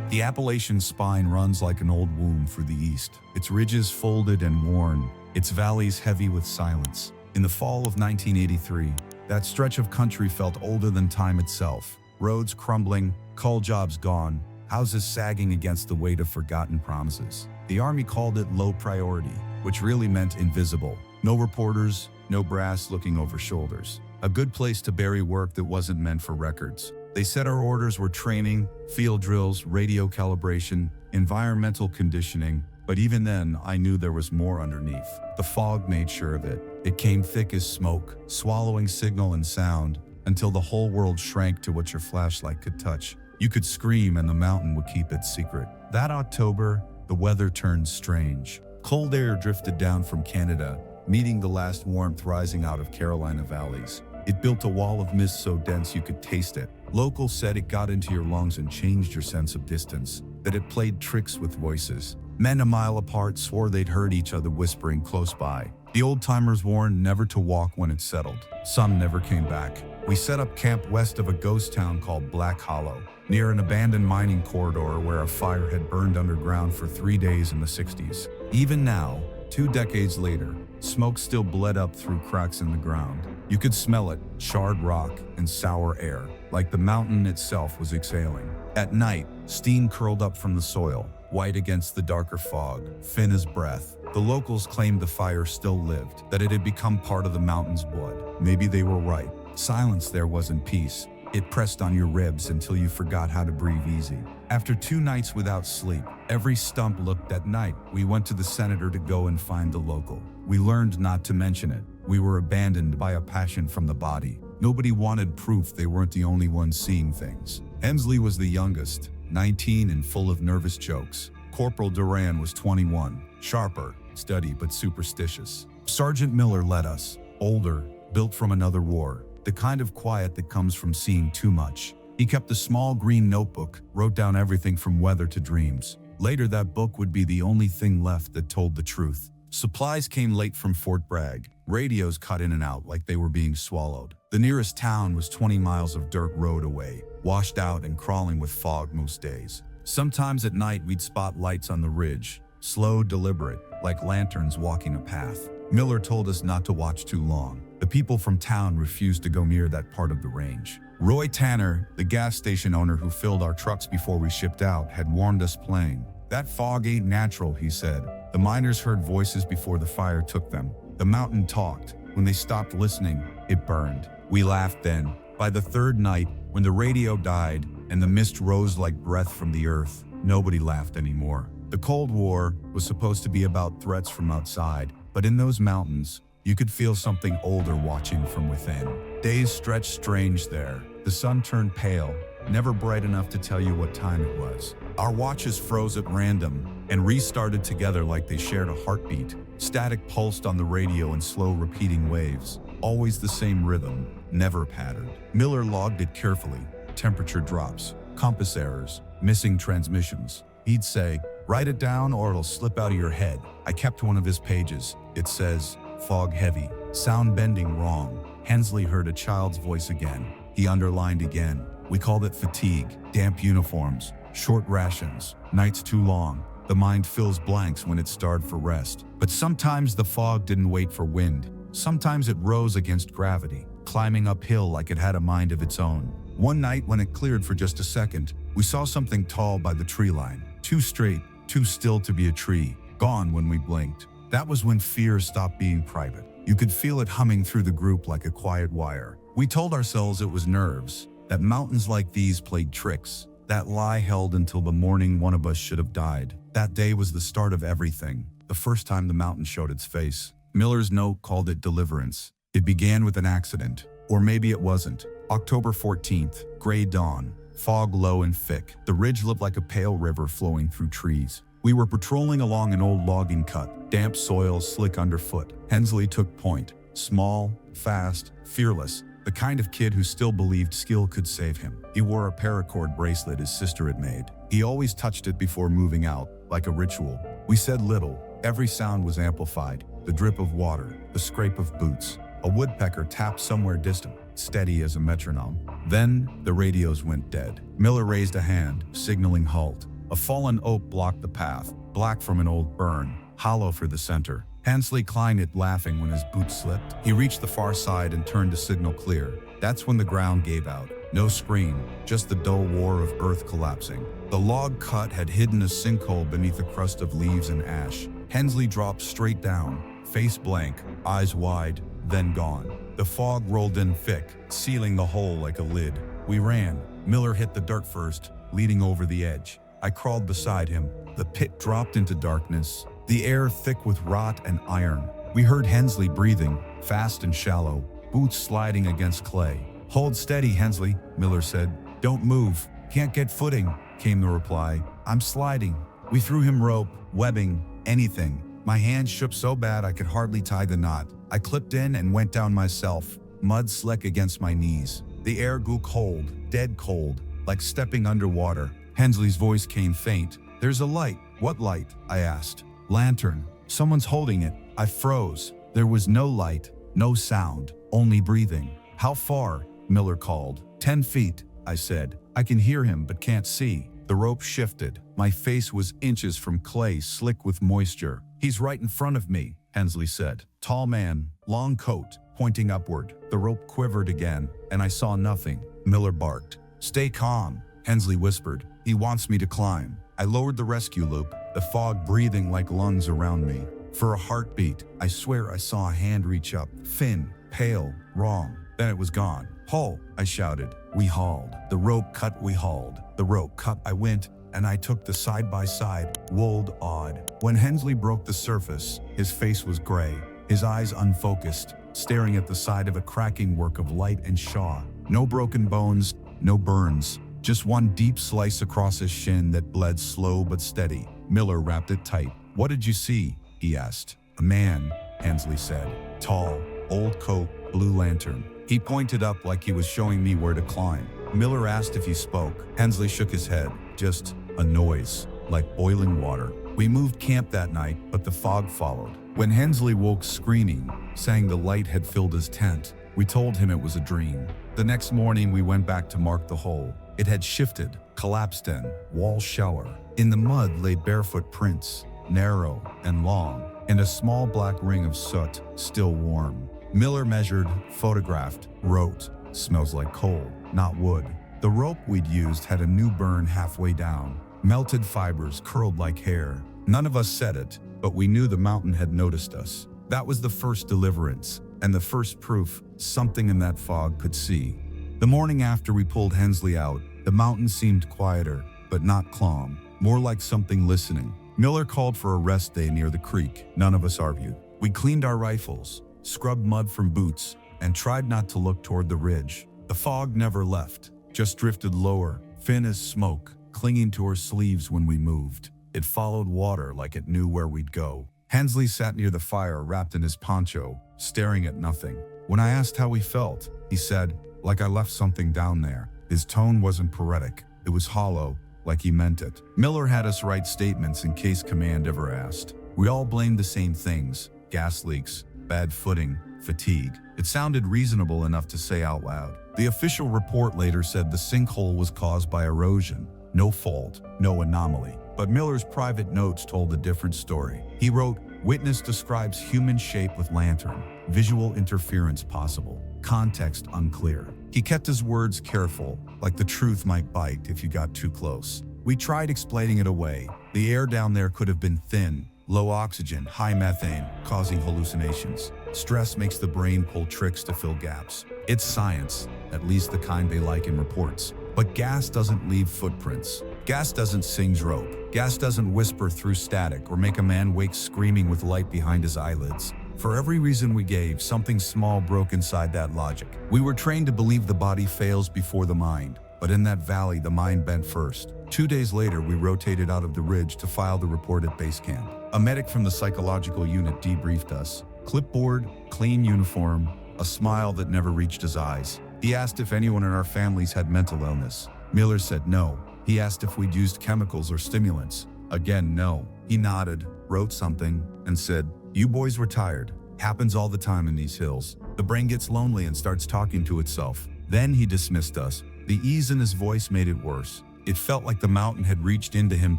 The Appalachian spine runs like an old womb through the east, its ridges folded and worn, its valleys heavy with silence. In the fall of 1983, that stretch of country felt older than time itself. Roads crumbling, coal jobs gone, houses sagging against the weight of forgotten promises. The Army called it low priority, which really meant invisible. No reporters, no brass looking over shoulders. A good place to bury work that wasn't meant for records. They said our orders were training, field drills, radio calibration, environmental conditioning, but even then, I knew there was more underneath. The fog made sure of it. It came thick as smoke, swallowing signal and sound, until the whole world shrank to what your flashlight could touch. You could scream and the mountain would keep its secret. That October, the weather turned strange. Cold air drifted down from Canada, meeting the last warmth rising out of Carolina valleys. It built a wall of mist so dense you could taste it. Locals said it got into your lungs and changed your sense of distance, that it played tricks with voices. Men a mile apart swore they'd heard each other whispering close by. The old-timers warned never to walk when it settled. Some never came back. We set up camp west of a ghost town called Black Hollow, near an abandoned mining corridor where a fire had burned underground for 3 days in the 60s. Even now, 2 decades later, smoke still bled up through cracks in the ground. You could smell it, charred rock and sour air, like the mountain itself was exhaling. At night, steam curled up from the soil, white against the darker fog, thin as breath. The locals claimed the fire still lived, that it had become part of the mountain's blood. Maybe they were right. Silence there wasn't peace. It pressed on your ribs until you forgot how to breathe easy. After 2 nights without sleep, every stump looked at night. We went to the senator to go and find the local. We learned not to mention it. We were abandoned by a passion from the body. Nobody wanted proof they weren't the only ones seeing things. Hensley was the youngest, 19 and full of nervous jokes. Corporal Duran was 21, sharper, steady but superstitious. Sergeant Miller led us, older, built from another war, the kind of quiet that comes from seeing too much. He kept a small green notebook, wrote down everything from weather to dreams. Later, that book would be the only thing left that told the truth. Supplies came late from Fort Bragg. Radios cut in and out like they were being swallowed. The nearest town was 20 miles of dirt road away, washed out and crawling with fog most days. Sometimes at night we'd spot lights on the ridge, slow, deliberate, like lanterns walking a path. Miller told us not to watch too long. The people from town refused to go near that part of the range. Roy Tanner, the gas station owner who filled our trucks before we shipped out, had warned us plain. That fog ain't natural, he said. The miners heard voices before the fire took them. The mountain talked. When they stopped listening, it burned. We laughed then. By the 3rd night, when the radio died and the mist rose like breath from the earth, nobody laughed anymore. The Cold War was supposed to be about threats from outside, but in those mountains, you could feel something older watching from within. Days stretched strange there. The sun turned pale, never bright enough to tell you what time it was. Our watches froze at random and restarted together like they shared a heartbeat. Static pulsed on the radio in slow repeating waves. Always the same rhythm, never patterned. Miller logged it carefully. Temperature drops, compass errors, missing transmissions. He'd say, "Write it down or it'll slip out of your head." I kept one of his pages. It says, "Fog heavy, sound bending wrong." Hensley heard a child's voice again. He underlined again. We called it fatigue, damp uniforms, short rations, nights too long. The mind fills blanks when it's starved for rest. But sometimes the fog didn't wait for wind. Sometimes it rose against gravity, climbing uphill like it had a mind of its own. One night when it cleared for just a second, we saw something tall by the tree line. Too straight, too still to be a tree, gone when we blinked. That was when fear stopped being private. You could feel it humming through the group like a quiet wire. We told ourselves it was nerves, that mountains like these played tricks. That lie held until the morning one of us should have died. That day was the start of everything, the first time the mountain showed its face. Miller's note called it deliverance. It began with an accident, or maybe it wasn't. October 14th, gray dawn, fog low and thick. The ridge looked like a pale river flowing through trees. We were patrolling along an old logging cut, damp soil slick underfoot. Hensley took point, small, fast, fearless, the kind of kid who still believed skill could save him. He wore a paracord bracelet his sister had made. He always touched it before moving out, like a ritual. We said little. Every sound was amplified. The drip of water, the scrape of boots. A woodpecker tapped somewhere distant, steady as a metronome. Then, the radios went dead. Miller raised a hand, signaling halt. A fallen oak blocked the path, black from an old burn, hollow for the center. Hensley climbed it laughing when his boots slipped. He reached the far side and turned to signal clear. That's when the ground gave out. No scream, just the dull roar of earth collapsing. The log cut had hidden a sinkhole beneath a crust of leaves and ash. Hensley dropped straight down, face blank, eyes wide, then gone. The fog rolled in thick, sealing the hole like a lid. We ran. Miller hit the dirt first, leading over the edge. I crawled beside him. The pit dropped into darkness, the air thick with rot and iron. We heard Hensley breathing, fast and shallow, boots sliding against clay. "Hold steady, Hensley," Miller said. "Don't move. Can't get footing," came the reply. "I'm sliding." We threw him rope, webbing, anything. My hands shook so bad I could hardly tie the knot. I clipped in and went down myself, mud slick against my knees. The air grew cold, dead cold, like stepping underwater. Hensley's voice came faint. "There's a light." "What light?" I asked. "Lantern. Someone's holding it." I froze. There was no light, no sound, only breathing. "How far?" Miller called. 10 feet, I said. I can hear him but can't see. The rope shifted. My face was inches from clay slick with moisture. "He's right in front of me," Hensley said. Tall man, long coat, pointing upward. The rope quivered again, and I saw nothing. Miller barked. "Stay calm," Hensley whispered. "He wants me to climb." I lowered the rescue loop, the fog breathing like lungs around me. For a heartbeat, I swear I saw a hand reach up, thin, pale, wrong. Then it was gone. "Haul," I shouted. We hauled. The rope cut, we hauled. The rope cut, I went, and I took the side-by-side, wold odd. When Hensley broke the surface, his face was gray, his eyes unfocused, staring at the side of a cracking work of light and shaw. No broken bones, no burns, just one deep slice across his shin that bled slow but steady. Miller wrapped it tight. "What did you see?" he asked. "A man," Hensley said. "Tall, old coat, blue lantern." He pointed up like he was showing me where to climb. Miller asked if he spoke. Hensley shook his head. "Just a noise, like boiling water." We moved camp that night, but the fog followed. When Hensley woke screaming, saying the light had filled his tent, we told him it was a dream. The next morning we went back to mark the hole. It had shifted, collapsed in, wall shallow. In the mud lay barefoot prints, narrow and long, and a small black ring of soot, still warm. Miller measured, photographed, wrote, "Smells like coal, not wood." The rope we'd used had a new burn halfway down. Melted fibers curled like hair. None of us said it, but we knew the mountain had noticed us. That was the first deliverance, and the first proof something in that fog could see. The morning after we pulled Hensley out, the mountain seemed quieter, but not calm, more like something listening. Miller called for a rest day near the creek. None of us argued. We cleaned our rifles, scrubbed mud from boots, and tried not to look toward the ridge. The fog never left, just drifted lower, thin as smoke, clinging to our sleeves when we moved. It followed water like it knew where we'd go. Hensley sat near the fire wrapped in his poncho, staring at nothing. When I asked how he felt, he said, "Like I left something down there." His tone wasn't poetic, it was hollow, like he meant it. Miller had us write statements in case command ever asked. We all blamed the same things: gas leaks, bad footing, fatigue. It sounded reasonable enough to say out loud. The official report later said the sinkhole was caused by erosion. No fault, no anomaly. But Miller's private notes told a different story. He wrote, "Witness describes human shape with lantern. Visual interference possible. Context unclear." He kept his words careful, like the truth might bite if you got too close. We tried explaining it away. The air down there could have been thin, low oxygen, high methane, causing hallucinations. Stress makes the brain pull tricks to fill gaps. It's science, at least the kind they like in reports. But gas doesn't leave footprints. Gas doesn't singe rope. Gas doesn't whisper through static or make a man wake screaming with light behind his eyelids. For every reason we gave, something small broke inside that logic. We were trained to believe the body fails before the mind, but in that valley, the mind bent first. 2 days later, we rotated out of the ridge to file the report at base camp. A medic from the psychological unit debriefed us. Clipboard, clean uniform, a smile that never reached his eyes. He asked if anyone in our families had mental illness. Miller said no. He asked if we'd used chemicals or stimulants. Again, no. He nodded, wrote something, and said, "You boys were tired. Happens all the time in these hills. The brain gets lonely and starts talking to itself." Then he dismissed us. The ease in his voice made it worse. It felt like the mountain had reached into him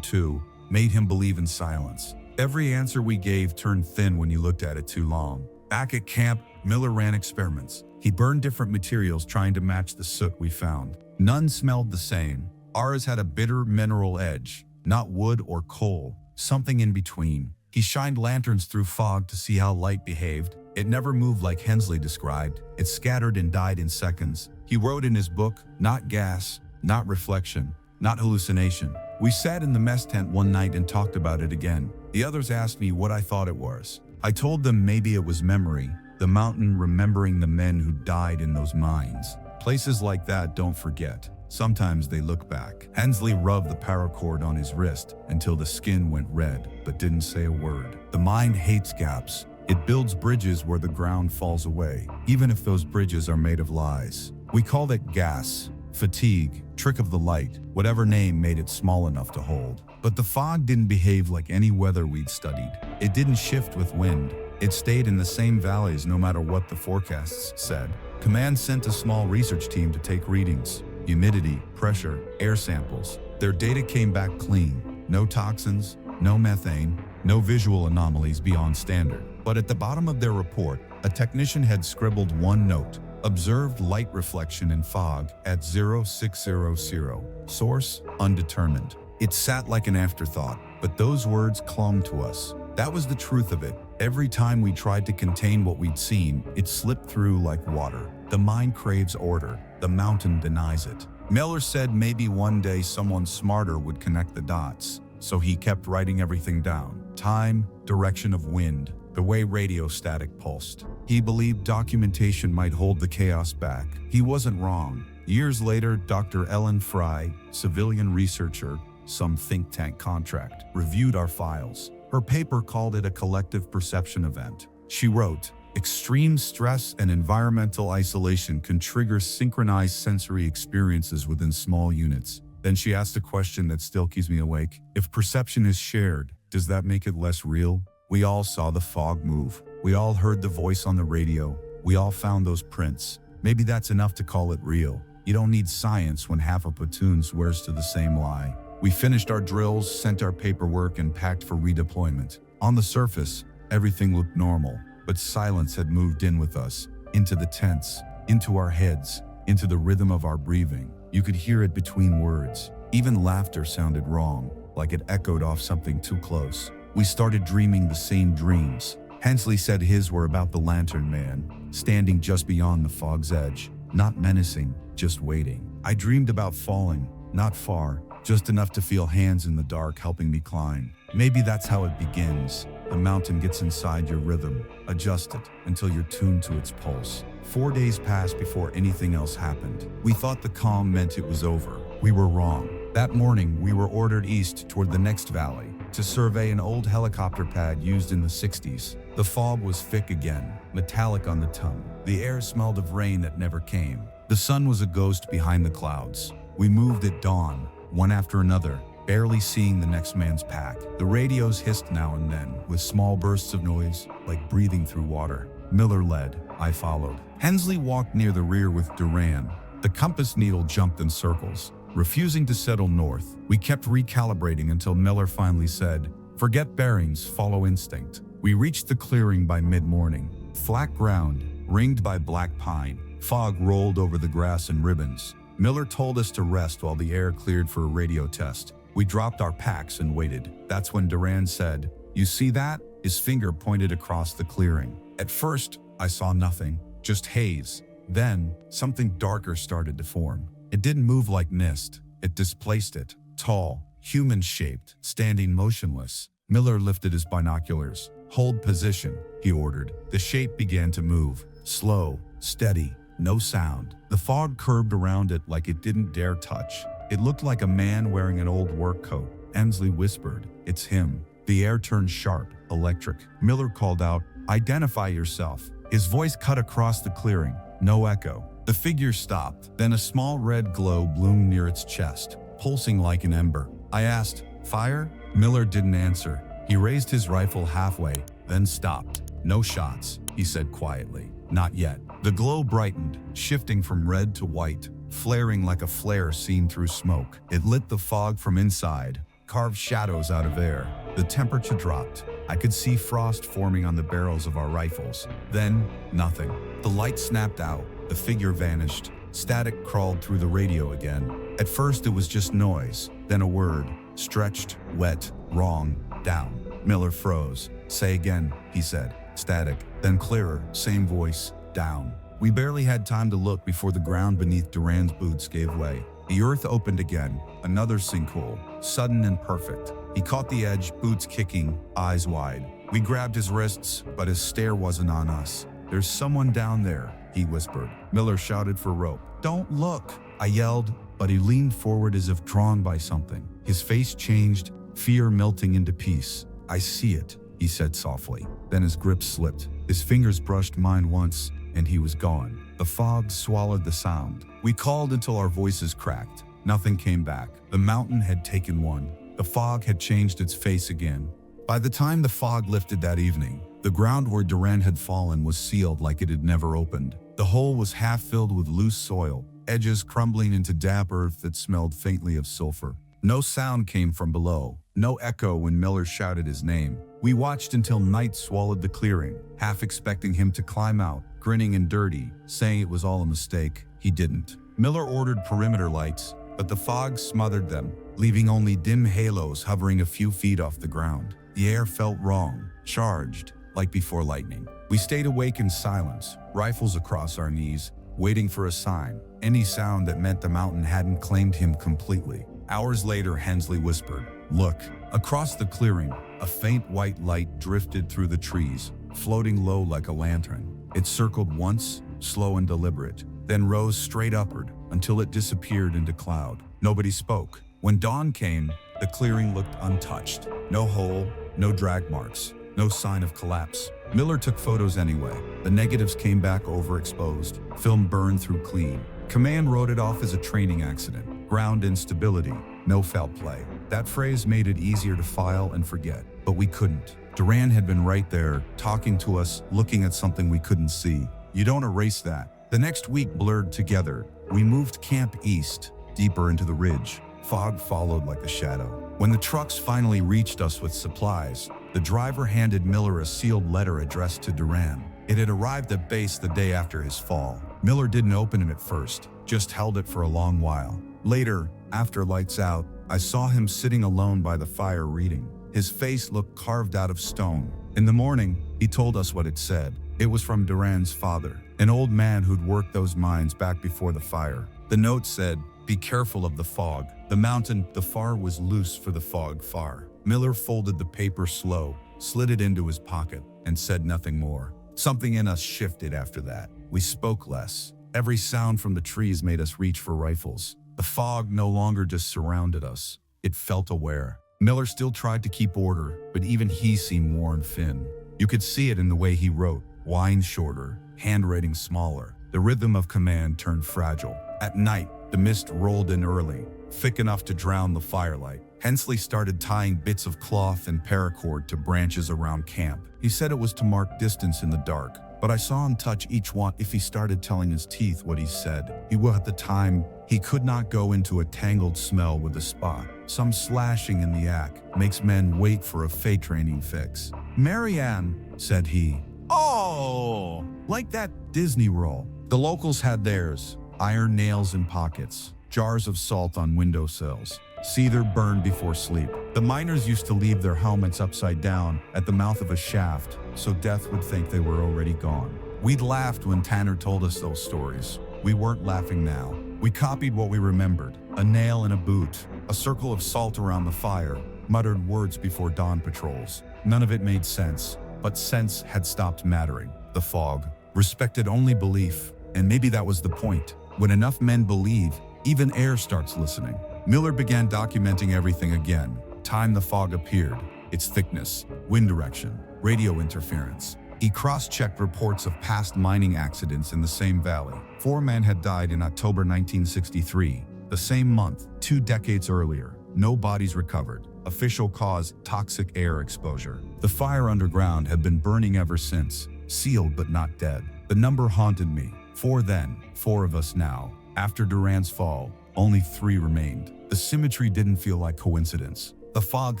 too, made him believe in silence. Every answer we gave turned thin when you looked at it too long. Back at camp, Miller ran experiments. He burned different materials trying to match the soot we found. None smelled the same. Ours had a bitter mineral edge, not wood or coal, something in between. He shined lanterns through fog to see how light behaved. It never moved like Hensley described. It scattered and died in seconds. He wrote in his book, not gas, not reflection, not hallucination. We sat in the mess tent one night and talked about it again. The others asked me what I thought it was. I told them maybe it was memory, the mountain remembering the men who died in those mines. Places like that don't forget. Sometimes they look back. Hensley rubbed the paracord on his wrist until the skin went red, but didn't say a word. The mind hates gaps. It builds bridges where the ground falls away, even if those bridges are made of lies. We called it gas, fatigue, trick of the light, whatever name made it small enough to hold. But the fog didn't behave like any weather we'd studied. It didn't shift with wind. It stayed in the same valleys no matter what the forecasts said. Command sent a small research team to take readings. Humidity, pressure, air samples. Their data came back clean. No toxins, no methane, no visual anomalies beyond standard. But at the bottom of their report, a technician had scribbled one note: observed light reflection in fog at 0600. Source, undetermined. It sat like an afterthought, but those words clung to us. That was the truth of it. Every time we tried to contain what we'd seen, it slipped through like water. The mind craves order. The mountain denies it. Miller said maybe one day someone smarter would connect the dots. So he kept writing everything down. Time, direction of wind, the way radio static pulsed. He believed documentation might hold the chaos back. He wasn't wrong. Years later, Dr. Ellen Fry, civilian researcher, some think tank contract, reviewed our files. Her paper called it a collective perception event. She wrote, extreme stress and environmental isolation can trigger synchronized sensory experiences within small units. Then she asked a question that still keeps me awake. If perception is shared, does that make it less real? We all saw the fog move. We all heard the voice on the radio. We all found those prints. Maybe that's enough to call it real. You don't need science when half a platoon swears to the same lie. We finished our drills, sent our paperwork, and packed for redeployment. On the surface, everything looked normal, but silence had moved in with us, into the tents, into our heads, into the rhythm of our breathing. You could hear it between words. Even laughter sounded wrong, like it echoed off something too close. We started dreaming the same dreams. Hensley said his were about the lantern man, standing just beyond the fog's edge, not menacing, just waiting. I dreamed about falling, not far, just enough to feel hands in the dark helping me climb. Maybe that's how it begins. The mountain gets inside your rhythm, adjust it until you're tuned to its pulse. 4 days passed before anything else happened. We thought the calm meant it was over. We were wrong. That morning, we were ordered east toward the next valley to survey an old helicopter pad used in the 60s. The fog was thick again, metallic on the tongue. The air smelled of rain that never came. The sun was a ghost behind the clouds. We moved at dawn, one after another, barely seeing the next man's pack. The radios hissed now and then, with small bursts of noise, like breathing through water. Miller led. I followed. Hensley walked near the rear with Duran. The compass needle jumped in circles, refusing to settle north. We kept recalibrating until Miller finally said, forget bearings, follow instinct. We reached the clearing by mid-morning. Flat ground, ringed by black pine. Fog rolled over the grass in ribbons. Miller told us to rest while the air cleared for a radio test. We dropped our packs and waited. That's when Duran said, you see that? His finger pointed across the clearing. At first, I saw nothing, just haze. Then, something darker started to form. It didn't move like mist. It displaced it. Tall, human-shaped, standing motionless. Miller lifted his binoculars. Hold position, he ordered. The shape began to move. Slow, steady, no sound. The fog curved around it like it didn't dare touch. It looked like a man wearing an old work coat. Hensley whispered, it's him. The air turned sharp, electric. Miller called out, identify yourself. His voice cut across the clearing. No echo. The figure stopped. Then a small red glow bloomed near its chest, pulsing like an ember. I asked, fire? Miller didn't answer. He raised his rifle halfway, then stopped. No shots, he said quietly. Not yet. The glow brightened, shifting from red to white. flaring like a flare seen through smoke. It lit the fog from inside, carved shadows out of air. The temperature dropped. I could see frost forming on the barrels of our rifles. Then, nothing. The light snapped out. The figure vanished. Static crawled through the radio again. At first it was just noise, then a word. Stretched, wet, wrong, down. Miller froze. "Say again," he said. Static, then clearer, same voice, down. We barely had time to look before the ground beneath Duran's boots gave way. The earth opened again, another sinkhole, sudden and perfect. He caught the edge, boots kicking, eyes wide. We grabbed his wrists, but his stare wasn't on us. "There's someone down there," he whispered. Miller shouted for rope. "Don't look," I yelled, but he leaned forward as if drawn by something. His face changed, fear melting into peace. "I see it," he said softly. Then his grip slipped. His fingers brushed mine once, and he was gone. The fog swallowed the sound. We called until our voices cracked. Nothing came back. The mountain had taken one. The fog had changed its face again. By the time the fog lifted that evening, the ground where Duran had fallen was sealed like it had never opened. The hole was half filled with loose soil, edges crumbling into damp earth that smelled faintly of sulfur. No sound came from below, no echo when Miller shouted his name. We watched until night swallowed the clearing, half expecting him to climb out, grinning and dirty, saying it was all a mistake. He didn't. Miller ordered perimeter lights, but the fog smothered them, leaving only dim halos hovering a few feet off the ground. The air felt wrong, charged, like before lightning. We stayed awake in silence, rifles across our knees, waiting for a sign, any sound that meant the mountain hadn't claimed him completely. Hours later, Hensley whispered, "Look." Across the clearing, a faint white light drifted through the trees, floating low like a lantern. It circled once, slow and deliberate, then rose straight upward until it disappeared into cloud. Nobody spoke. When dawn came, the clearing looked untouched. No hole, no drag marks, no sign of collapse. Miller took photos anyway. The negatives came back overexposed. Film burned through clean. Command wrote it off as a training accident. Ground instability, no foul play. That phrase made it easier to file and forget, but we couldn't. Duran had been right there, talking to us, looking at something we couldn't see. You don't erase that. The next week blurred together. We moved camp east, deeper into the ridge. Fog followed like a shadow. When the trucks finally reached us with supplies, the driver handed Miller a sealed letter addressed to Duran. It had arrived at base the day after his fall. Miller didn't open it at first, just held it for a long while. Later, after lights out, I saw him sitting alone by the fire reading. His face looked carved out of stone. In the morning, he told us what it said. It was from Duran's father, an old man who'd worked those mines back before the fire. The note said, "Be careful of the fog. The mountain, the far was loose for the fog far." Miller folded the paper slow, slid it into his pocket, and said nothing more. Something in us shifted after that. We spoke less. Every sound from the trees made us reach for rifles. The fog no longer just surrounded us. It felt aware. Miller still tried to keep order, but even he seemed worn thin. You could see it in the way he wrote, lines shorter, handwriting smaller. The rhythm of command turned fragile. At night, the mist rolled in early, thick enough to drown the firelight. Hensley started tying bits of cloth and paracord to branches around camp. He said it was to mark distance in the dark, but I saw him touch each one if he started telling his teeth what he said. He was at the time, he could not go into a tangled smell with a spot. Some slashing in the act makes men wait for a fate training fix. "Marianne," said he. "Oh, like that Disney roll." The locals had theirs, iron nails in pockets, jars of salt on windowsills. Seether burned before sleep. The miners used to leave their helmets upside down at the mouth of a shaft, so death would think they were already gone. We'd laughed when Tanner told us those stories. We weren't laughing now. We copied what we remembered. A nail in a boot, a circle of salt around the fire, muttered words before dawn patrols. None of it made sense, but sense had stopped mattering. The fog respected only belief, and maybe that was the point. When enough men believe, even air starts listening. Miller began documenting everything again. Time the fog appeared, its thickness, wind direction, radio interference. He cross-checked reports of past mining accidents in the same valley. 4 men had died in October 1963, the same month, 2 decades earlier. No bodies recovered. Official cause, toxic air exposure. The fire underground had been burning ever since, sealed but not dead. The number haunted me. 4 then, 4 of us now. After Duran's fall, only 3 remained. The symmetry didn't feel like coincidence. The fog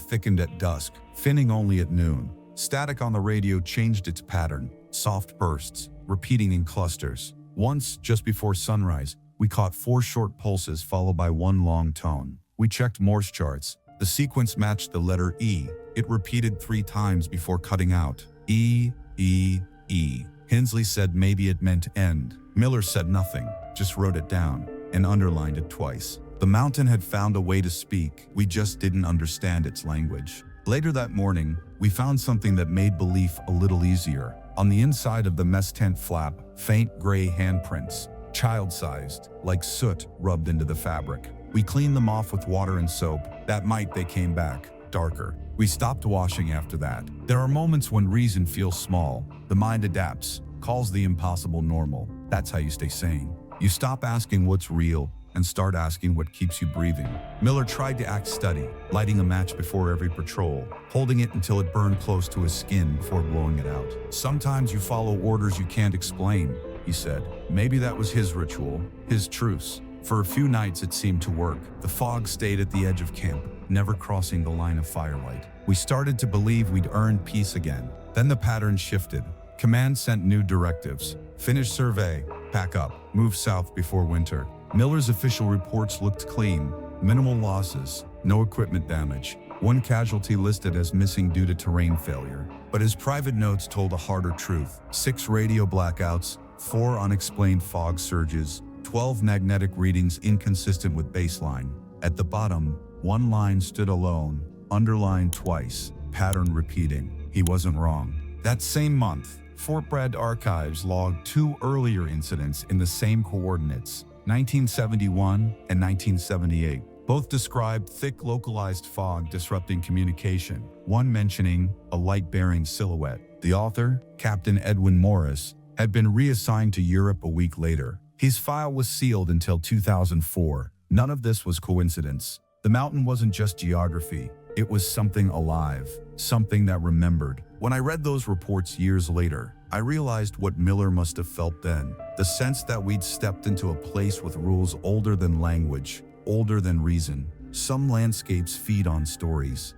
thickened at dusk, thinning only at noon. Static on the radio changed its pattern, soft bursts, repeating in clusters. Once, just before sunrise, we caught 4 short pulses followed by 1 long tone. We checked Morse charts. The sequence matched the letter E. It repeated 3 times before cutting out. E, E, E. Hensley said maybe it meant end. Miller said nothing, just wrote it down and underlined it twice. The mountain had found a way to speak. We just didn't understand its language. Later that morning, we found something that made belief a little easier. On the inside of the mess tent flap, faint gray handprints, child-sized, like soot rubbed into the fabric. We cleaned them off with water and soap. That night they came back, darker. We stopped washing after that. There are moments when reason feels small. The mind adapts, calls the impossible normal. That's how you stay sane. You stop asking what's real and start asking what keeps you breathing. Miller tried to act steady, lighting a match before every patrol, holding it until it burned close to his skin before blowing it out. Sometimes you follow orders you can't explain, he said. Maybe that was his ritual, his truce. For a few nights it seemed to work. The fog stayed at the edge of camp, never crossing the line of firelight. We started to believe we'd earned peace again. Then the pattern shifted. Command sent new directives. Finish survey, pack up, move south before winter. Miller's official reports looked clean. Minimal losses, no equipment damage. 1 casualty listed as missing due to terrain failure. But his private notes told a harder truth. 6 radio blackouts, 4 unexplained fog surges, 12 magnetic readings inconsistent with baseline. At the bottom, 1 line stood alone, underlined twice, pattern repeating. He wasn't wrong. That same month, Fort Bragg archives logged 2 earlier incidents in the same coordinates, 1971 and 1978. Both described thick localized fog disrupting communication, one mentioning a light-bearing silhouette. The author, Captain Edwin Morse, had been reassigned to Europe a week later. His file was sealed until 2004. None of this was coincidence. The mountain wasn't just geography. It was something alive, something that remembered. When I read those reports years later, I realized what Miller must have felt then. The sense that we'd stepped into a place with rules older than language, older than reason. Some landscapes feed on stories.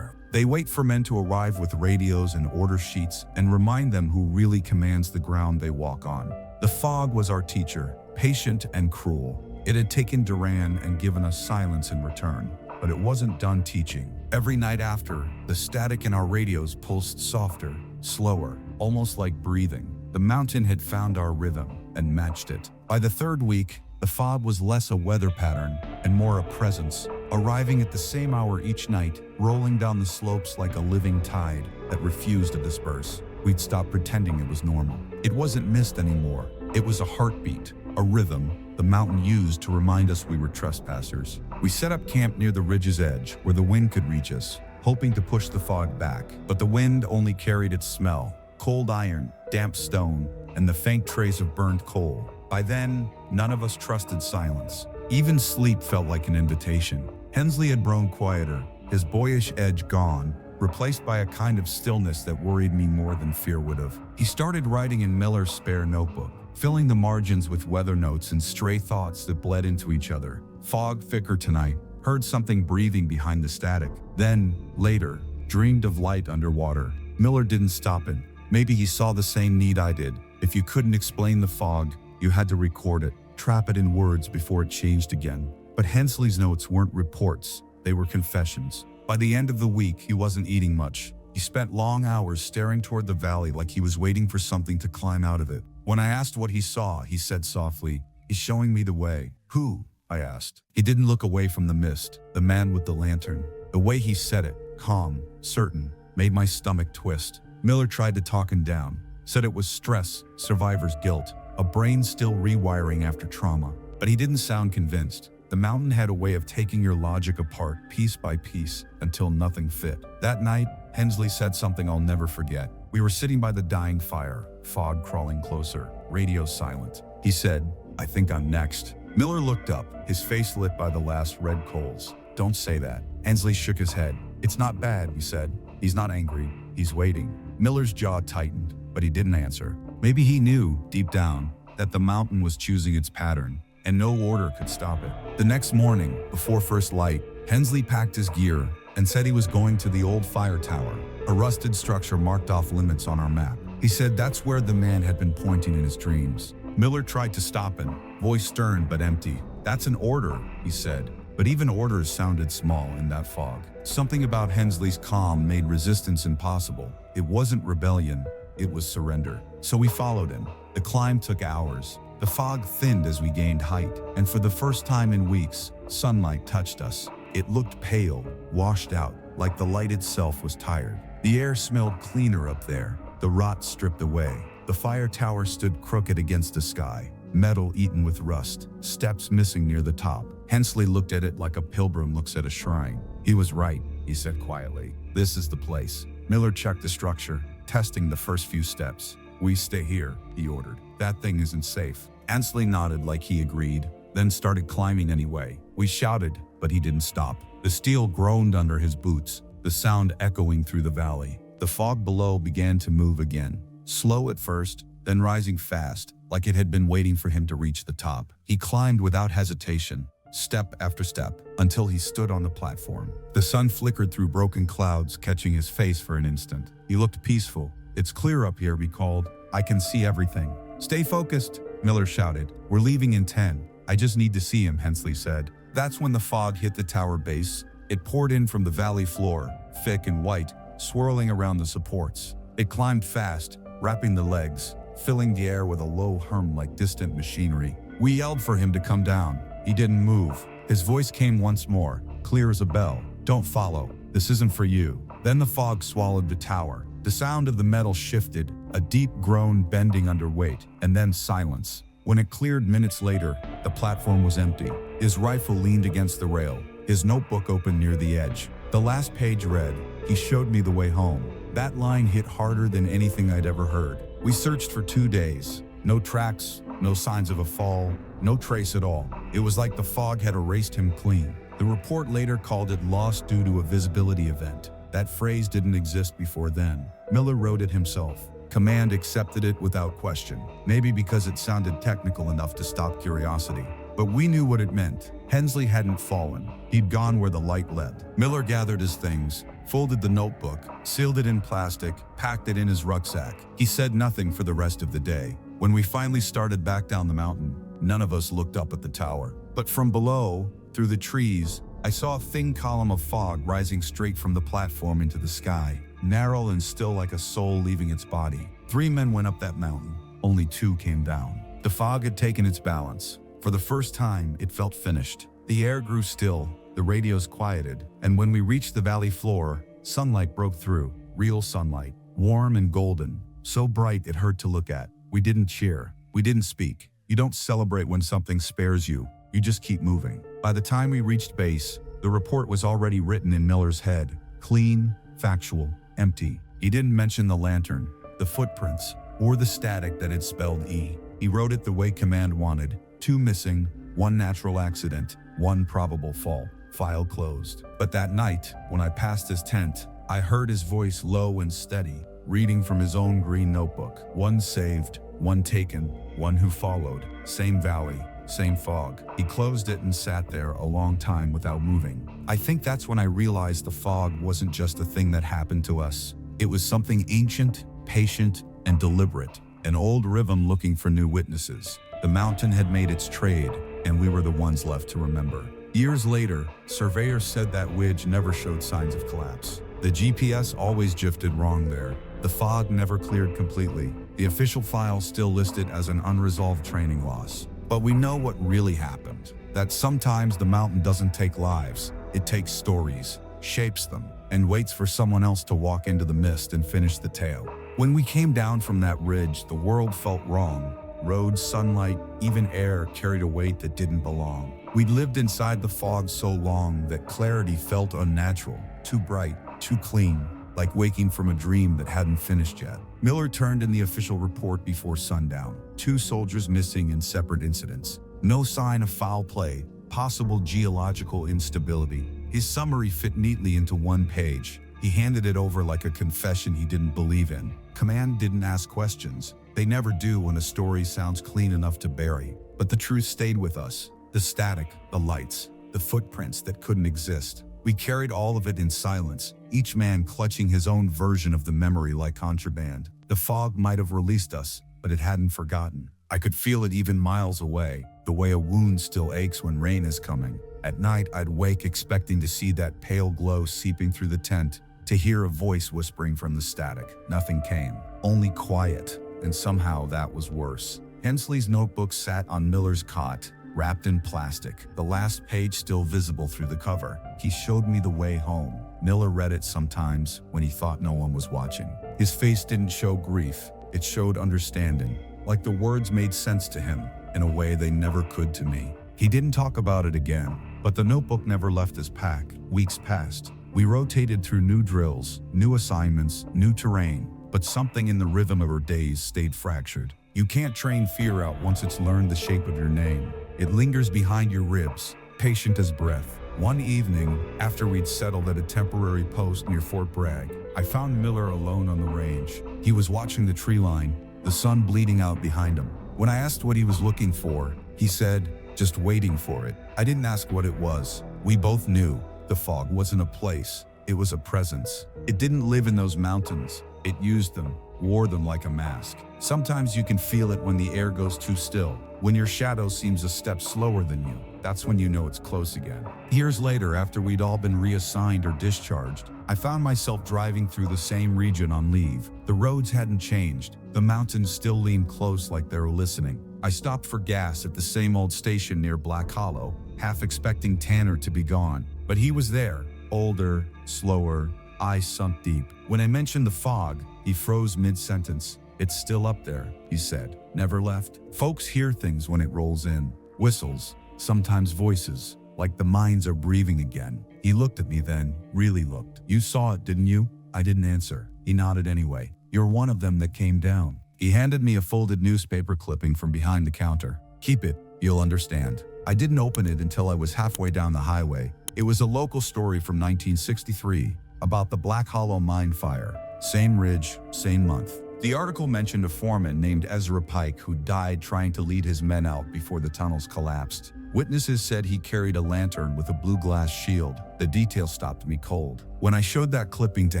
They wait for men to arrive with radios and order sheets and remind them who really commands the ground they walk on. The fog was our teacher, patient and cruel. It had taken Duran and given us silence in return. But it wasn't done teaching. Every night after, the static in our radios pulsed softer, slower, almost like breathing. The mountain had found our rhythm and matched it. By the 3rd week, the fog was less a weather pattern and more a presence, arriving at the same hour each night, rolling down the slopes like a living tide that refused to disperse. We'd stopped pretending it was normal. It wasn't mist anymore. It was a heartbeat, a rhythm the mountain used to remind us we were trespassers. We set up camp near the ridge's edge where the wind could reach us, hoping to push the fog back. But the wind only carried its smell, cold iron, damp stone, and the faint trace of burned coal. By then, none of us trusted silence. Even sleep felt like an invitation. Hensley had grown quieter, his boyish edge gone, replaced by a kind of stillness that worried me more than fear would have. He started writing in Miller's spare notebook, filling the margins with weather notes and stray thoughts that bled into each other. Fog thicker tonight, heard something breathing behind the static. Then, later, dreamed of light underwater. Miller didn't stop it. Maybe he saw the same need I did. If you couldn't explain the fog, you had to record it, trap it in words before it changed again. But Hensley's notes weren't reports, they were confessions. By the end of the week, he wasn't eating much. He spent long hours staring toward the valley like he was waiting for something to climb out of it. When I asked what he saw, he said softly, "He's showing me the way." "Who?" I asked. He didn't look away from the mist, the man with the lantern. The way he said it, calm, certain, made my stomach twist. Miller tried to talk him down, said it was stress, survivor's guilt, a brain still rewiring after trauma. But he didn't sound convinced. The mountain had a way of taking your logic apart piece by piece until nothing fit. That night, Hensley said something I'll never forget. We were sitting by the dying fire, fog crawling closer, radio silent. He said, "I think I'm next." Miller looked up, his face lit by the last red coals. "Don't say that." Hensley shook his head. "It's not bad," he said. "He's not angry. He's waiting." Miller's jaw tightened, but he didn't answer. Maybe he knew, deep down, that the mountain was choosing its pattern. and no order could stop it. The next morning, before first light, Hensley packed his gear and said he was going to the old fire tower, a rusted structure marked off limits on our map. He said that's where the man had been pointing in his dreams. Miller tried to stop him, voice stern but empty. "That's an order," he said. But even orders sounded small in that fog. Something about Hensley's calm made resistance impossible. It wasn't rebellion, it was surrender. So we followed him. The climb took hours. The fog thinned as we gained height, and for the first time in weeks, sunlight touched us. It looked pale, washed out, like the light itself was tired. The air smelled cleaner up there, the rot stripped away. The fire tower stood crooked against the sky, metal eaten with rust, steps missing near the top. Hensley looked at it like a pilgrim looks at a shrine. "He was right," he said quietly. "This is the place." Miller checked the structure, testing the first few steps. "We stay here," he ordered. "That thing isn't safe." Hensley nodded like he agreed, then started climbing anyway. We shouted, but he didn't stop. The steel groaned under his boots, the sound echoing through the valley. The fog below began to move again, slow at first, then rising fast, like it had been waiting for him to reach the top. He climbed without hesitation, step after step, until he stood on the platform. The sun flickered through broken clouds, catching his face for an instant. He looked peaceful. "It's clear up here," he called. "I can see everything." "Stay focused," Miller shouted. "We're leaving in 10. I just need to see him," Hensley said. That's when the fog hit the tower base. It poured in from the valley floor, thick and white, swirling around the supports. It climbed fast, wrapping the legs, filling the air with a low hum like distant machinery. We yelled for him to come down. He didn't move. His voice came once more, clear as a bell. "Don't follow. This isn't for you." Then the fog swallowed the tower. The sound of the metal shifted, a deep groan bending under weight, and then silence. When it cleared minutes later, the platform was empty. His rifle leaned against the rail, his notebook open near the edge. The last page read, "He showed me the way home." That line hit harder than anything I'd ever heard. We searched for 2 days. No tracks, no signs of a fall, no trace at all. It was like the fog had erased him clean. The report later called it lost due to a visibility event. That phrase didn't exist before then. Miller wrote it himself. Command accepted it without question, maybe because it sounded technical enough to stop curiosity. But we knew what it meant. Hensley hadn't fallen. He'd gone where the light led. Miller gathered his things, folded the notebook, sealed it in plastic, packed it in his rucksack. He said nothing for the rest of the day. When we finally started back down the mountain, none of us looked up at the tower. But from below, through the trees, I saw a thin column of fog rising straight from the platform into the sky, narrow and still like a soul leaving its body. 3 men went up that mountain. Only 2 came down. The fog had taken its balance. For the first time, it felt finished. The air grew still, the radios quieted, and when we reached the valley floor, sunlight broke through. Real sunlight, warm and golden, so bright it hurt to look at. We didn't cheer. We didn't speak. You don't celebrate when something spares you. You just keep moving. By the time we reached base, the report was already written in Miller's head. Clean, factual, empty. He didn't mention the lantern, the footprints, or the static that had spelled E. He wrote it the way command wanted. 2 missing, 1 natural accident, 1 probable fall. File closed. But that night, when I passed his tent, I heard his voice low and steady, reading from his own green notebook. 1 saved, 1 taken, 1 who followed. Same valley, same fog. He closed it and sat there a long time without moving. I think that's when I realized the fog wasn't just a thing that happened to us. It was something ancient, patient, and deliberate. An old rhythm looking for new witnesses. The mountain had made its trade, and we were the ones left to remember. Years later, surveyors said that ridge never showed signs of collapse. The GPS always drifted wrong there. The fog never cleared completely. The official file still listed as an unresolved training loss. But we know what really happened. That sometimes the mountain doesn't take lives. It takes stories, shapes them, and waits for someone else to walk into the mist and finish the tale. When we came down from that ridge, the world felt wrong. Roads, sunlight, even air carried a weight that didn't belong. We'd lived inside the fog so long that clarity felt unnatural, too bright, too clean, like waking from a dream that hadn't finished yet. Miller turned in the official report before sundown. 2 soldiers missing in separate incidents. No sign of foul play, possible geological instability. His summary fit neatly into 1 page. He handed it over like a confession he didn't believe in. Command didn't ask questions. They never do when a story sounds clean enough to bury. But the truth stayed with us. The static, the lights, the footprints that couldn't exist. We carried all of it in silence, each man clutching his own version of the memory like contraband. The fog might have released us, but it hadn't forgotten. I could feel it even miles away, the way a wound still aches when rain is coming. At night, I'd wake expecting to see that pale glow seeping through the tent, to hear a voice whispering from the static. Nothing came, only quiet, and somehow that was worse. Hensley's notebook sat on Miller's cot, wrapped in plastic, the last page still visible through the cover. He showed me the way home. Miller read it sometimes when he thought no one was watching. His face didn't show grief, it showed understanding, like the words made sense to him in a way they never could to me. He didn't talk about it again, but the notebook never left his pack. Weeks passed. We rotated through new drills, new assignments, new terrain, but something in the rhythm of our days stayed fractured. You can't train fear out once it's learned the shape of your name. It lingers behind your ribs, patient as breath. One evening, after we'd settled at a temporary post near Fort Bragg, I found Miller alone on the range. He was watching the tree line, the sun bleeding out behind him. When I asked what he was looking for, he said, "Just waiting for it." I didn't ask what it was. We both knew. The fog wasn't a place, it was a presence. It didn't live in those mountains. It used them, wore them like a mask. Sometimes you can feel it when the air goes too still, when your shadow seems a step slower than you. That's when you know it's close again. Years later, after we'd all been reassigned or discharged, I found myself driving through the same region on leave. The roads hadn't changed. The mountains still leaned close like they were listening. I stopped for gas at the same old station near Black Hollow, half expecting Tanner to be gone. But he was there, older, slower, eyes sunk deep. When I mentioned the fog, he froze mid-sentence. "It's still up there," he said. "Never left." Folks hear things when it rolls in. Whistles, sometimes voices, like the mines are breathing again. He looked at me then, really looked. "You saw it, didn't you?" I didn't answer. He nodded anyway. "You're one of them that came down." He handed me a folded newspaper clipping from behind the counter. "Keep it, you'll understand." I didn't open it until I was halfway down the highway. It was a local story from 1963 about the Black Hollow mine fire. Same ridge, same month. The article mentioned a foreman named Ezra Pike who died trying to lead his men out before the tunnels collapsed. Witnesses said he carried a lantern with a blue glass shield. The detail stopped me cold. When I showed that clipping to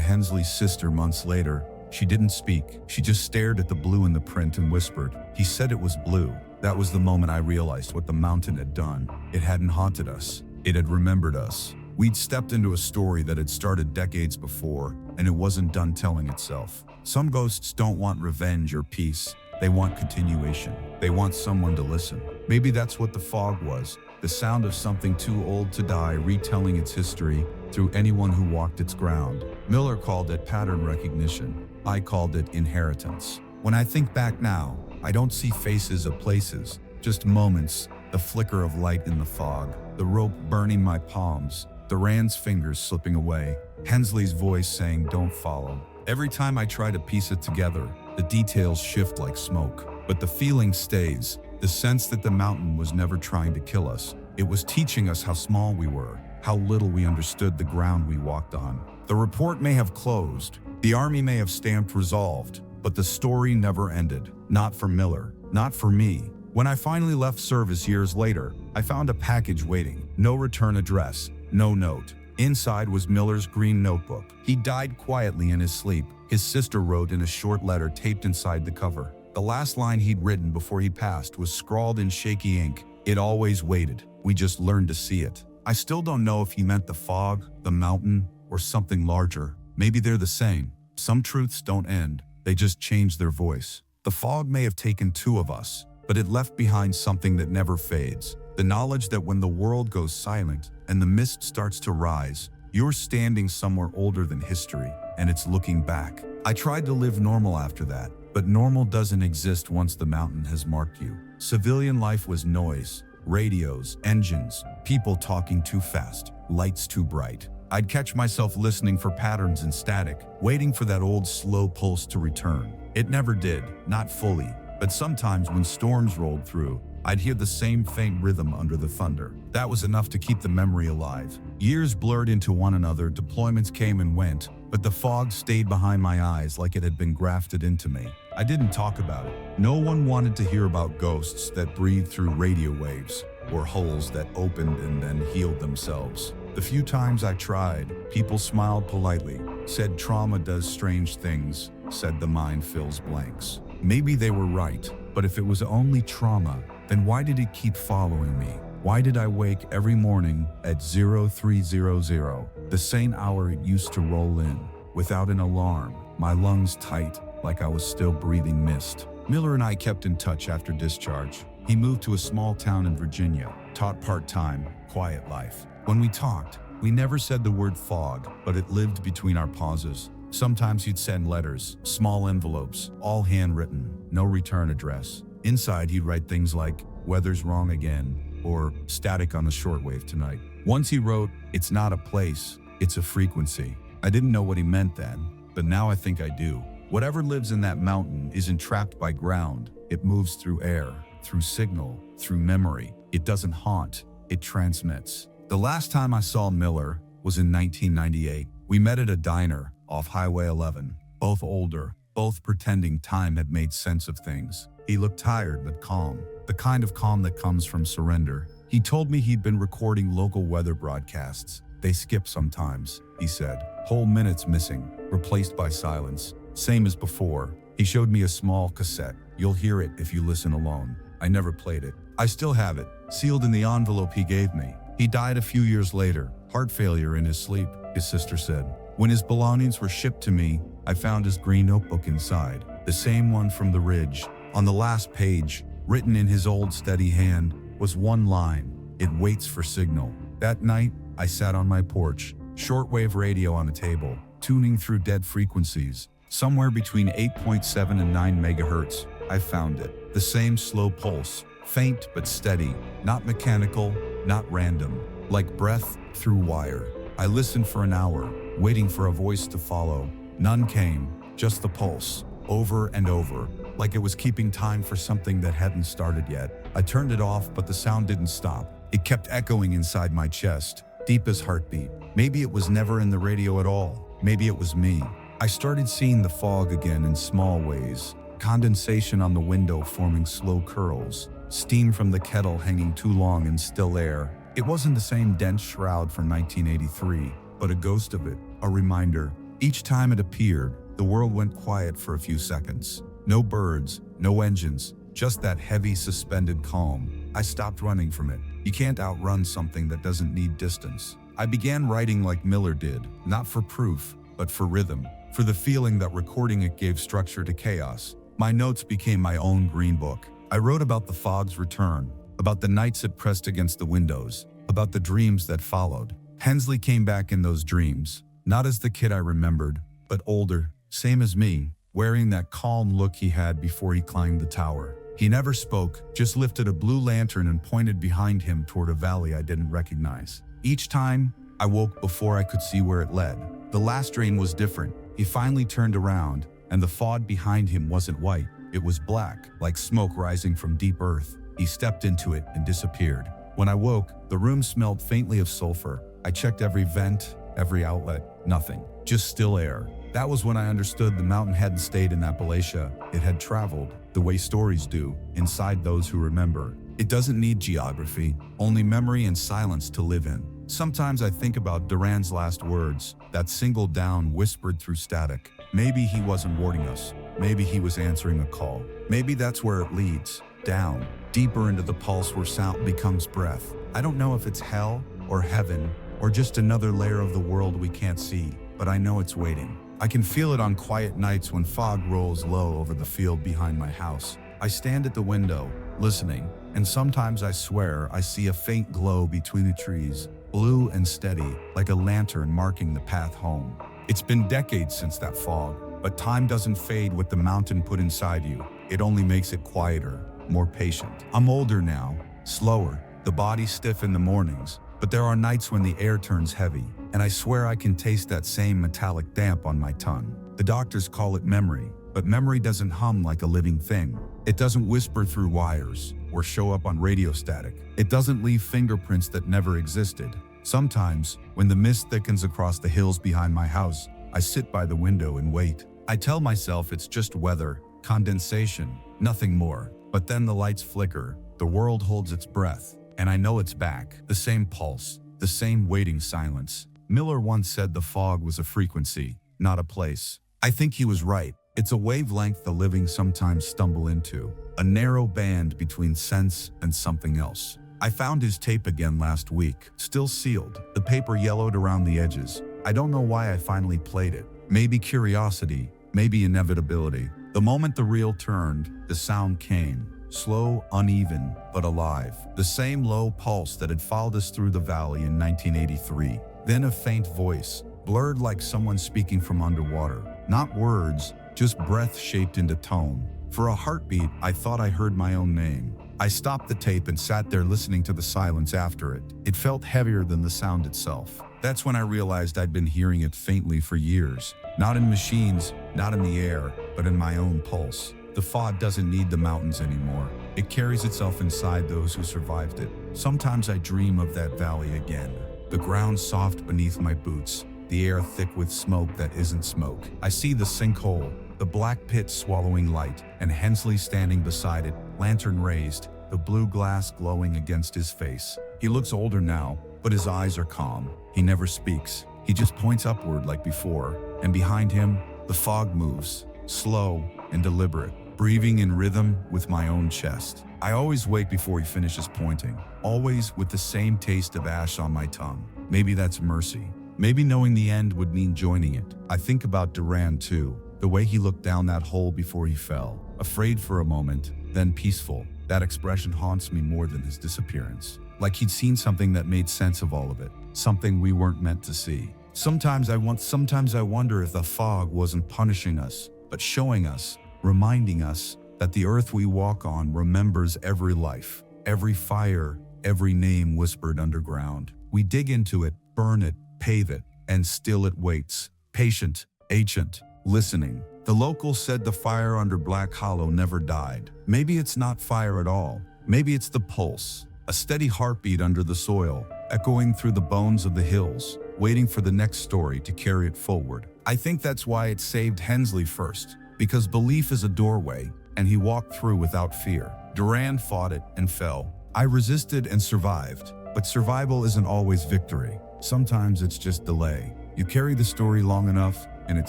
Hensley's sister months later, she didn't speak. She just stared at the blue in the print and whispered, "He said it was blue." That was the moment I realized what the mountain had done. It hadn't haunted us. It had remembered us. We'd stepped into a story that had started decades before, and it wasn't done telling itself. Some ghosts don't want revenge or peace. They want continuation. They want someone to listen. Maybe that's what the fog was, the sound of something too old to die retelling its history through anyone who walked its ground. Miller called it pattern recognition. I called it inheritance. When I think back now, I don't see faces of places, just moments, the flicker of light in the fog, the rope burning my palms, Duran's fingers slipping away, Hensley's voice saying, "Don't follow." Every time I try to piece it together, the details shift like smoke. But the feeling stays, the sense that the mountain was never trying to kill us. It was teaching us how small we were, how little we understood the ground we walked on. The report may have closed, the army may have stamped resolved, but the story never ended. Not for Miller, not for me. When I finally left service years later, I found a package waiting. No return address, no note. Inside was Miller's green notebook. He died quietly in his sleep. His sister wrote in a short letter taped inside the cover. The last line he'd written before he passed was scrawled in shaky ink. "It always waited. We just learned to see it." I still don't know if he meant the fog, the mountain, or something larger. Maybe they're the same. Some truths don't end. They just change their voice. The fog may have taken two of us, but it left behind something that never fades. The knowledge that when the world goes silent and the mist starts to rise, you're standing somewhere older than history, and it's looking back. I tried to live normal after that, but normal doesn't exist once the mountain has marked you. Civilian life was noise, radios, engines, people talking too fast, lights too bright. I'd catch myself listening for patterns and static, waiting for that old slow pulse to return. It never did, not fully, but sometimes when storms rolled through, I'd hear the same faint rhythm under the thunder. That was enough to keep the memory alive. Years blurred into one another, deployments came and went, but the fog stayed behind my eyes like it had been grafted into me. I didn't talk about it. No one wanted to hear about ghosts that breathed through radio waves, or holes that opened and then healed themselves. The few times I tried, people smiled politely, said trauma does strange things, said the mind fills blanks. Maybe they were right, but if it was only trauma, then why did it keep following me? Why did I wake every morning at 0300, the same hour it used to roll in, without an alarm, my lungs tight, like I was still breathing mist? Miller and I kept in touch after discharge. He moved to a small town in Virginia, taught part-time, quiet life. When we talked, we never said the word fog, but it lived between our pauses. Sometimes he'd send letters, small envelopes, all handwritten, no return address. Inside he'd write things like, "Weather's wrong again," or "Static on the shortwave tonight." Once he wrote, "It's not a place, it's a frequency." I didn't know what he meant then, but now I think I do. Whatever lives in that mountain isn't trapped by ground. It moves through air, through signal, through memory. It doesn't haunt, it transmits. The last time I saw Miller was in 1998. We met at a diner off Highway 11, both older, both pretending time had made sense of things. He looked tired but calm, the kind of calm that comes from surrender. He told me he'd been recording local weather broadcasts. "They skip sometimes," he said. "Whole minutes missing, replaced by silence. Same as before." He showed me a small cassette. "You'll hear it if you listen alone." I never played it. I still have it, sealed in the envelope he gave me. He died a few years later, heart failure in his sleep, his sister said. When his belongings were shipped to me, I found his green notebook inside, the same one from the ridge. On the last page, written in his old steady hand, was one line: "It waits for signal." That night, I sat on my porch, shortwave radio on a table, tuning through dead frequencies. Somewhere between 8.7 and 9 megahertz, I found it. The same slow pulse, faint but steady, not mechanical, not random, like breath through wire. I listened for an hour, waiting for a voice to follow. None came, just the pulse, over and over, like it was keeping time for something that hadn't started yet. I turned it off, but the sound didn't stop. It kept echoing inside my chest, deep as heartbeat. Maybe it was never in the radio at all. Maybe it was me. I started seeing the fog again in small ways. Condensation on the window forming slow curls. Steam from the kettle hanging too long in still air. It wasn't the same dense shroud from 1983, but a ghost of it, a reminder. Each time it appeared, the world went quiet for a few seconds. No birds, no engines, just that heavy suspended calm. I stopped running from it. You can't outrun something that doesn't need distance. I began writing like Miller did, not for proof, but for rhythm, for the feeling that recording it gave structure to chaos. My notes became my own green book. I wrote about the fog's return, about the nights it pressed against the windows, about the dreams that followed. Hensley came back in those dreams, not as the kid I remembered, but older, same as me, wearing that calm look he had before he climbed the tower. He never spoke, just lifted a blue lantern and pointed behind him toward a valley I didn't recognize. Each time, I woke before I could see where it led. The last drain was different. He finally turned around, and the fog behind him wasn't white. It was black, like smoke rising from deep earth. He stepped into it and disappeared. When I woke, the room smelled faintly of sulfur. I checked every vent, every outlet, nothing. Just still air. That was when I understood the mountain hadn't stayed in Appalachia. It had traveled, the way stories do, inside those who remember. It doesn't need geography, only memory and silence to live in. Sometimes I think about Duran's last words, that single down whispered through static. Maybe he wasn't warning us. Maybe he was answering a call. Maybe that's where it leads, down, deeper into the pulse where sound becomes breath. I don't know if it's hell or heaven or just another layer of the world we can't see, but I know it's waiting. I can feel it on quiet nights when fog rolls low over the field behind my house. I stand at the window, listening, and sometimes I swear I see a faint glow between the trees, blue and steady, like a lantern marking the path home. It's been decades since that fog, but time doesn't fade what the mountain put inside you. It only makes it quieter, more patient. I'm older now, slower, the body stiff in the mornings, but there are nights when the air turns heavy, and I swear I can taste that same metallic damp on my tongue. The doctors call it memory, but memory doesn't hum like a living thing. It doesn't whisper through wires or show up on radio static. It doesn't leave fingerprints that never existed. Sometimes, when the mist thickens across the hills behind my house, I sit by the window and wait. I tell myself it's just weather, condensation, nothing more. But then the lights flicker, the world holds its breath, and I know it's back. The same pulse, the same waiting silence. Miller once said the fog was a frequency, not a place. I think he was right. It's a wavelength the living sometimes stumble into, a narrow band between sense and something else. I found his tape again last week, still sealed, the paper yellowed around the edges. I don't know why I finally played it. Maybe curiosity, maybe inevitability. The moment the reel turned, the sound came. Slow, uneven, but alive. The same low pulse that had followed us through the valley in 1983. Then a faint voice, blurred like someone speaking from underwater. Not words, just breath shaped into tone. For a heartbeat, I thought I heard my own name. I stopped the tape and sat there listening to the silence after it. It felt heavier than the sound itself. That's when I realized I'd been hearing it faintly for years. Not in machines, not in the air, but in my own pulse. The fog doesn't need the mountains anymore. It carries itself inside those who survived it. Sometimes I dream of that valley again. The ground soft beneath my boots, the air thick with smoke that isn't smoke. I see the sinkhole, the black pit swallowing light, and Hensley standing beside it, lantern raised, the blue glass glowing against his face. He looks older now, but his eyes are calm. He never speaks. He just points upward like before, and behind him, the fog moves, slow and deliberate, breathing in rhythm with my own chest. I always wait before he finishes pointing, always with the same taste of ash on my tongue. Maybe that's mercy. Maybe knowing the end would mean joining it. I think about Duran too, the way he looked down that hole before he fell, afraid for a moment, then peaceful. That expression haunts me more than his disappearance. Like he'd seen something that made sense of all of it, something we weren't meant to see. Sometimes I wonder if the fog wasn't punishing us, but showing us, reminding us that the earth we walk on remembers every life, every fire, every name whispered underground. We dig into it, burn it, pave it, and still it waits, patient, ancient, listening. The locals said the fire under Black Hollow never died. Maybe it's not fire at all. Maybe it's the pulse, a steady heartbeat under the soil, echoing through the bones of the hills, waiting for the next story to carry it forward. I think that's why it saved Hensley first, because belief is a doorway, and he walked through without fear. Duran fought it and fell. I resisted and survived, but survival isn't always victory. Sometimes it's just delay. You carry the story long enough, and it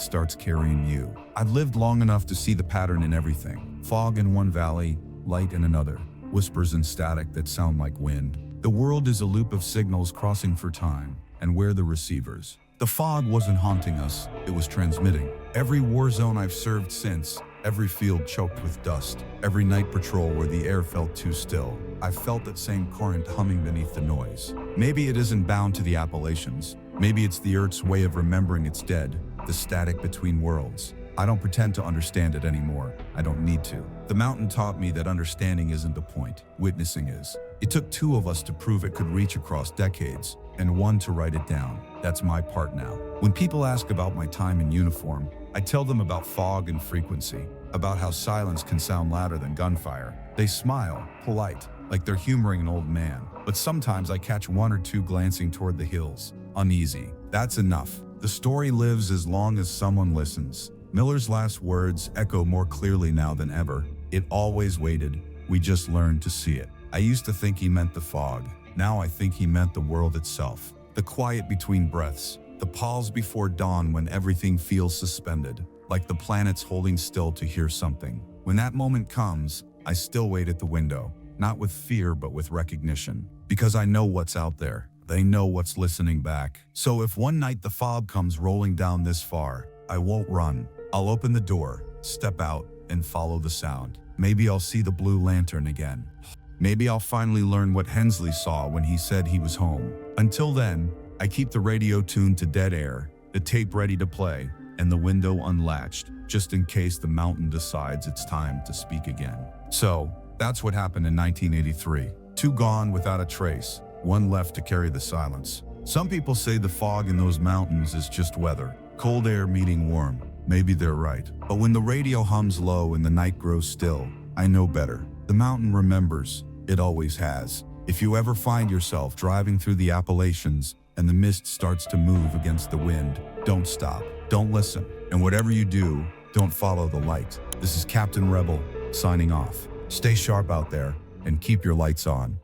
starts carrying you. I've lived long enough to see the pattern in everything. Fog in one valley, light in another, whispers and static that sound like wind. The world is a loop of signals crossing for time, and we're the receivers. The fog wasn't haunting us, it was transmitting. Every war zone I've served since, every field choked with dust, every night patrol where the air felt too still, I've felt that same current humming beneath the noise. Maybe it isn't bound to the Appalachians. Maybe it's the Earth's way of remembering its dead, the static between worlds. I don't pretend to understand it anymore. I don't need to. The mountain taught me that understanding isn't the point, witnessing is. It took two of us to prove it could reach across decades, and one to write it down. That's my part now. When people ask about my time in uniform, I tell them about fog and frequency, about how silence can sound louder than gunfire. They smile, polite, like they're humoring an old man. But sometimes I catch one or two glancing toward the hills, uneasy. That's enough. The story lives as long as someone listens. Miller's last words echo more clearly now than ever. It always waited. We just learned to see it. I used to think he meant the fog. Now I think he meant the world itself. The quiet between breaths. The pause before dawn when everything feels suspended, like the planets holding still to hear something. When that moment comes, I still wait at the window, not with fear but with recognition. Because I know what's out there. They know what's listening back. So if one night the fog comes rolling down this far, I won't run. I'll open the door, step out, and follow the sound. Maybe I'll see the blue lantern again. Maybe I'll finally learn what Hensley saw when he said he was home. Until then, I keep the radio tuned to dead air, the tape ready to play, and the window unlatched, just in case the mountain decides it's time to speak again. So, that's what happened in 1983. Two gone without a trace, one left to carry the silence. Some people say the fog in those mountains is just weather, cold air meeting warm. Maybe they're right. But when the radio hums low and the night grows still, I know better. The mountain remembers. It always has. If you ever find yourself driving through the Appalachians and the mist starts to move against the wind, don't stop. Don't listen. And whatever you do, don't follow the light. This is Captain Rebel, signing off. Stay sharp out there, and keep your lights on.